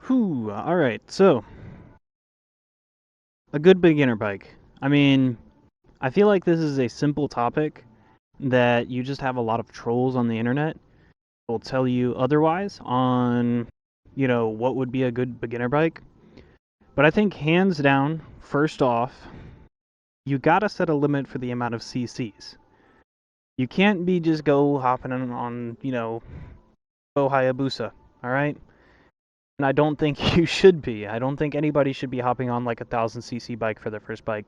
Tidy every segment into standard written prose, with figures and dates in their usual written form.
Whew, alright, so, a good beginner bike. I mean, I feel like this is a simple topic that you just have a lot of trolls on the internet will tell you otherwise on, what would be a good beginner bike. But I think hands down, first off, you gotta set a limit for the amount of CCs. You can't be just go hopping on, go Hayabusa, alright? And I don't think you should be. I don't think anybody should be hopping on like 1,000cc bike for their first bike.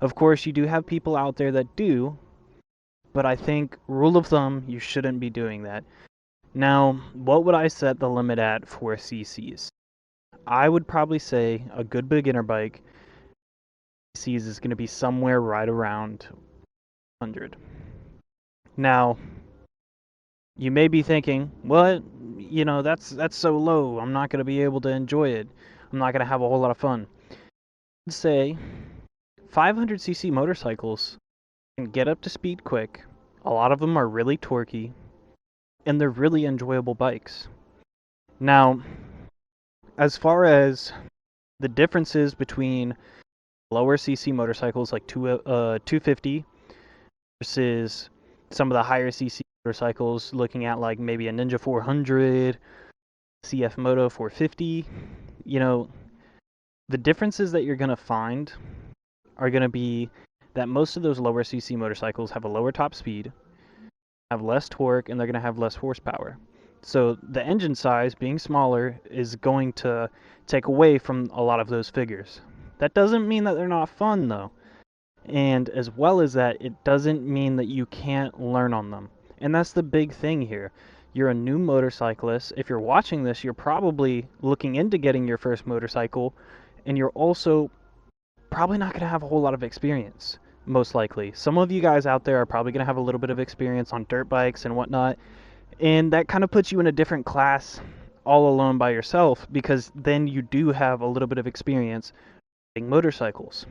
Of course, you do have people out there that do, but I think rule of thumb, you shouldn't be doing that. Now, what would I set the limit at for CCs? I would probably say a good beginner bike CCs is going to be somewhere right around 100. Now, you may be thinking, "What? That's so low. I'm not going to be able to enjoy it. I'm not going to have a whole lot of fun." I'd say 500cc motorcycles can get up to speed quick. A lot of them are really torquey, and they're really enjoyable bikes. Now, as far as the differences between lower cc motorcycles like 250 versus some of the higher cc motorcycles, looking at like maybe a Ninja 400, CF Moto 450, the differences that you're going to find are going to be that most of those lower cc motorcycles have a lower top speed, have less torque, and they're going to have less horsepower. So the engine size being smaller is going to take away from a lot of those figures. That doesn't mean that they're not fun though. And as well as that, it doesn't mean that you can't learn on them. And that's the big thing here. You're a new motorcyclist. If you're watching this, you're probably looking into getting your first motorcycle, and you're also probably not going to have a whole lot of experience, most likely. Some of you guys out there are probably going to have a little bit of experience on dirt bikes and whatnot, and that kind of puts you in a different class all alone by yourself, because then you do have a little bit of experience riding motorcycles.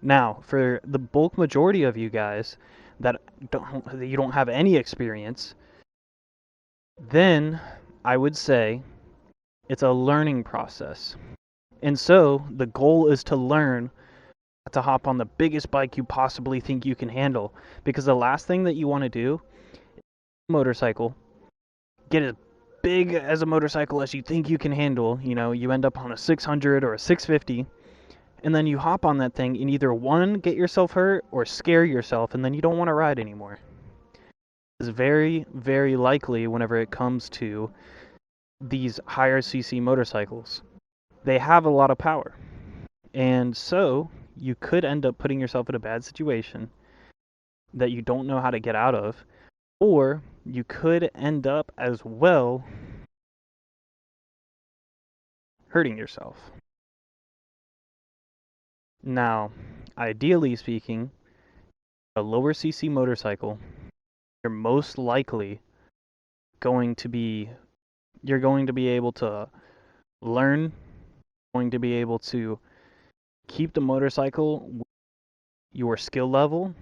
Now, for the bulk majority of you guys that you don't have any experience, then I would say it's a learning process. And so the goal is to learn to hop on the biggest bike you possibly think you can handle, because the last thing that you want to do is motorcycle, get as big as a motorcycle as you think you can handle. You end up on a 600 or a 650, and then you hop on that thing and either one, get yourself hurt, or scare yourself, and then you don't want to ride anymore. It's very, very likely whenever it comes to these higher cc motorcycles. They have a lot of power. And so you could end up putting yourself in a bad situation that you don't know how to get out of, or you could end up as well hurting yourself. Now, ideally speaking, a lower cc motorcycle, you're most likely you're going to be able to learn, going to be able to keep the motorcycle with your skill level,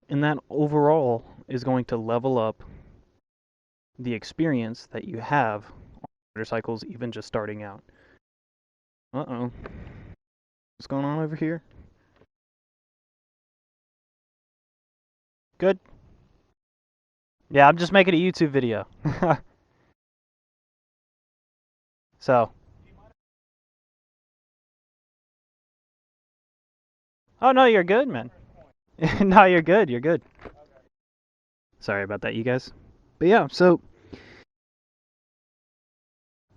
and that overall is going to level up the experience that you have on motorcycles, even just starting out. Uh-oh. What's going on over here? Good. Yeah, I'm just making a YouTube video. So. Oh, no, you're good, man. No, you're good. You're good. Sorry about that, you guys. But yeah, so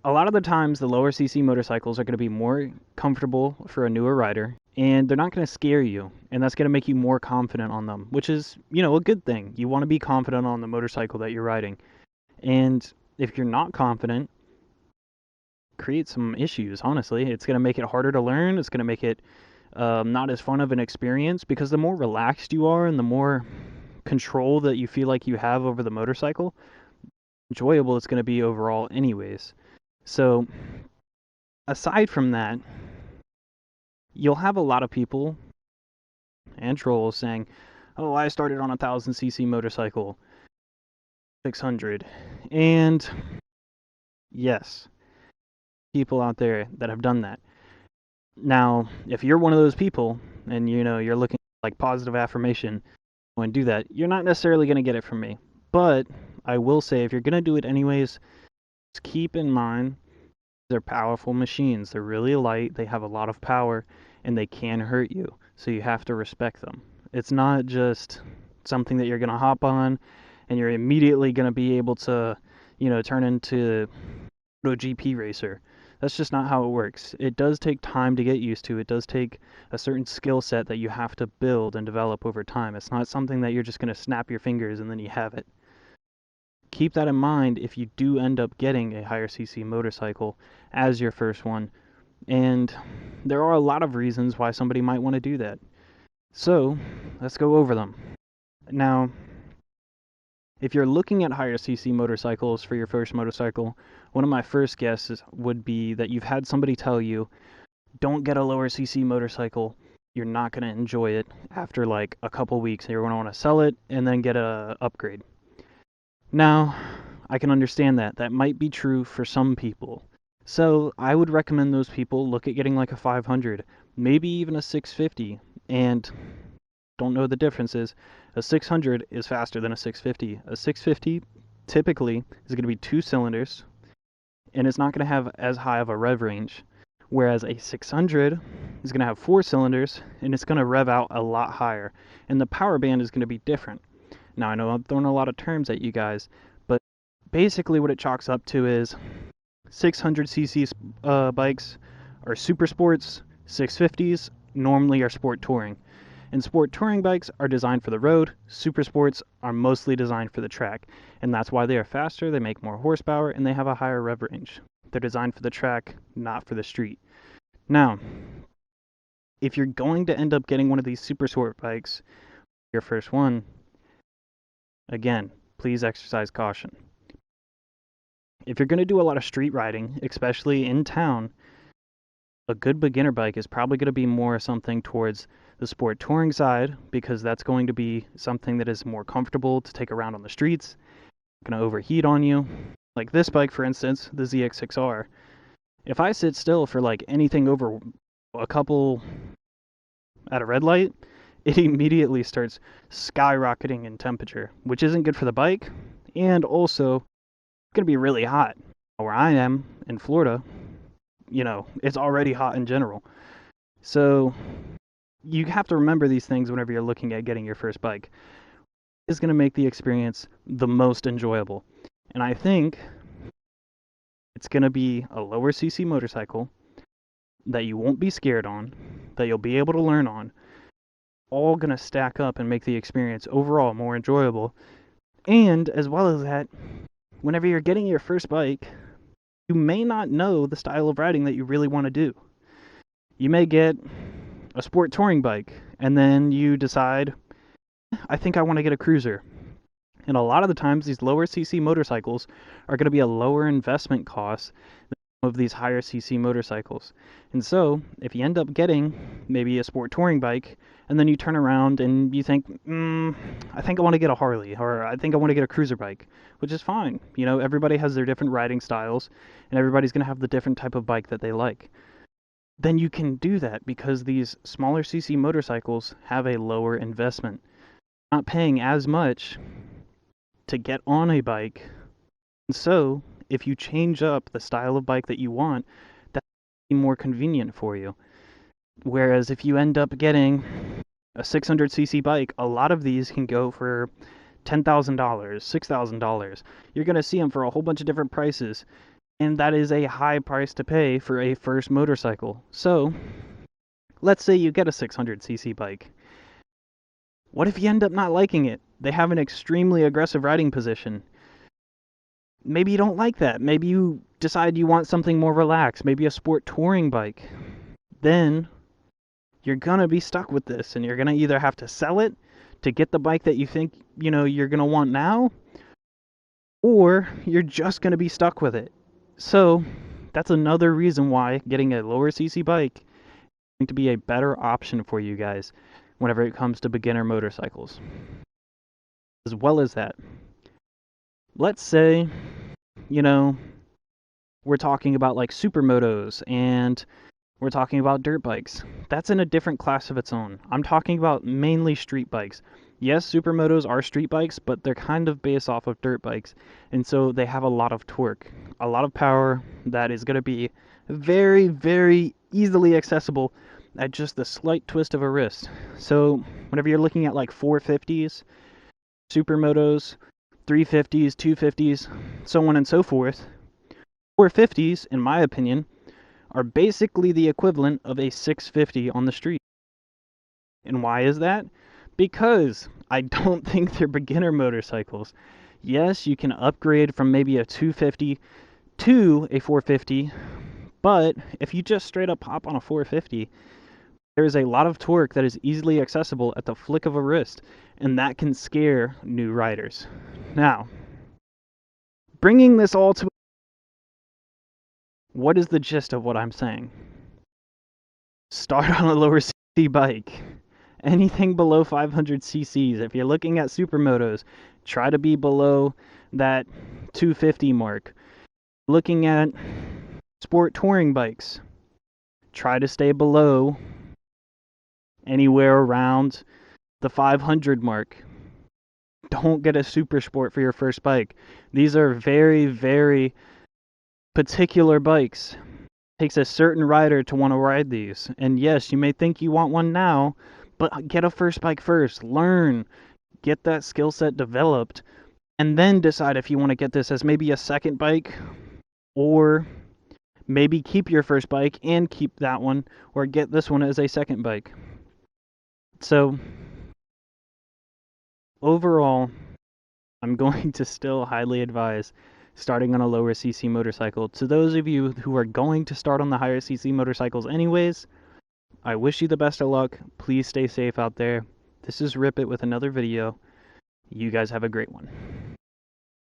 a lot of the times the lower cc motorcycles are going to be more comfortable for a newer rider, and they're not going to scare you, and that's going to make you more confident on them, which is, a good thing. You want to be confident on the motorcycle that you're riding. And if you're not confident, create some issues, honestly. It's going to make it harder to learn. It's going to make it not as fun of an experience, because the more relaxed you are and the more control that you feel like you have over the motorcycle, enjoyable it's going to be overall anyways. So aside from that, you'll have a lot of people and trolls saying, "Oh, I started on a 1,000cc motorcycle, 600." And yes, people out there that have done that. Now, if you're one of those people and you're looking like positive affirmation and do that, you're not necessarily going to get it from me. But I will say if you're going to do it anyways, just keep in mind they're powerful machines. They're really light, they have a lot of power, and they can hurt you. So you have to respect them. It's not just something that you're going to hop on and you're immediately going to be able to, turn into a GP racer. That's just not how it works. It does take time to get used to. It does take a certain skill set that you have to build and develop over time. It's not something that you're just going to snap your fingers and then you have it. Keep that in mind if you do end up getting a higher CC motorcycle as your first one. And there are a lot of reasons why somebody might want to do that. So, let's go over them. Now, if you're looking at higher CC motorcycles for your first motorcycle, one of my first guesses would be that you've had somebody tell you, don't get a lower CC motorcycle. You're not going to enjoy it after like a couple weeks. You're going to want to sell it and then get a upgrade. Now, I can understand that. That might be true for some people. So I would recommend those people look at getting like a 500, maybe even a 650, and don't know the differences. A 600 is faster than a 650. A 650 typically is going to be 2 cylinders, and it's not going to have as high of a rev range, whereas a 600 is going to have 4 cylinders, and it's going to rev out a lot higher, and the power band is going to be different. Now, I know I'm throwing a lot of terms at you guys, but basically what it chalks up to is 600cc bikes are super sports, 650s normally are sport touring. And sport touring bikes are designed for the road, super sports are mostly designed for the track. And that's why they are faster, they make more horsepower, and they have a higher rev range. They're designed for the track, not for the street. Now, if you're going to end up getting one of these super sport bikes, your first one, again, please exercise caution. If you're going to do a lot of street riding, especially in town, a good beginner bike is probably going to be more something towards the sport touring side, because that's going to be something that is more comfortable to take around on the streets, going to overheat on you. Like this bike, for instance, the ZX6R. If I sit still for like anything over a couple at a red light, it immediately starts skyrocketing in temperature, which isn't good for the bike, and also it's going to be really hot. Where I am in Florida, it's already hot in general. So you have to remember these things whenever you're looking at getting your first bike. It's going to make the experience the most enjoyable. And I think it's going to be a lower CC motorcycle that you won't be scared on, that you'll be able to learn on, all going to stack up and make the experience overall more enjoyable. And as well as that, whenever you're getting your first bike, you may not know the style of riding that you really want to do. You may get a sport touring bike, and then you decide, I think I want to get a cruiser. And a lot of the times, these lower CC motorcycles are going to be a lower investment cost than some of these higher CC motorcycles. And so, if you end up getting maybe a sport touring bike, and then you turn around and you think, I think I want to get a Harley, or I think I want to get a cruiser bike, which is fine. Everybody has their different riding styles, and everybody's going to have the different type of bike that they like. Then you can do that because these smaller CC motorcycles have a lower investment. You're not paying as much to get on a bike. And so, if you change up the style of bike that you want, that's more convenient for you. Whereas if you end up getting a 600cc bike, a lot of these can go for $10,000, $6,000. You're going to see them for a whole bunch of different prices. And that is a high price to pay for a first motorcycle. So, let's say you get a 600cc bike. What if you end up not liking it? They have an extremely aggressive riding position. Maybe you don't like that. Maybe you decide you want something more relaxed, maybe a sport touring bike. Then you're going to be stuck with this, and you're going to either have to sell it to get the bike that you think, you're going to want now, or you're just going to be stuck with it. So, that's another reason why getting a lower CC bike is going to be a better option for you guys whenever it comes to beginner motorcycles. As well as that, let's say, we're talking about like supermotos and we're talking about dirt bikes. That's in a different class of its own. I'm talking about mainly street bikes. Yes, supermotos are street bikes, but they're kind of based off of dirt bikes. And so they have a lot of torque, a lot of power that is going to be very, very easily accessible at just the slight twist of a wrist. So whenever you're looking at like 450s, supermotos, 350s, 250s, so on and so forth, 450s, in my opinion, are basically the equivalent of a 650 on the street. And why is that? Because I don't think they're beginner motorcycles. Yes, you can upgrade from maybe a 250 to a 450, but if you just straight up hop on a 450, there's a lot of torque that is easily accessible at the flick of a wrist, and that can scare new riders. Now, bringing this all to what is the gist of what I'm saying? Start on a lower CC bike. Anything below 500 cc's. If you're looking at supermotos, try to be below that 250 mark. Looking at sport touring bikes, try to stay below anywhere around the 500 mark. Don't get a super sport for your first bike. These are very, very particular bikes. It takes a certain rider to want to ride these. And yes, you may think you want one now, but get a first bike first. Learn, get that skill set developed, and then decide if you want to get this as maybe a second bike, or maybe keep your first bike and keep that one, or get this one as a second bike. So overall, I'm going to still highly advise starting on a lower CC motorcycle. To those of you who are going to start on the higher CC motorcycles anyways, I wish you the best of luck. Please stay safe out there. This is Rip It with another video. You guys have a great one.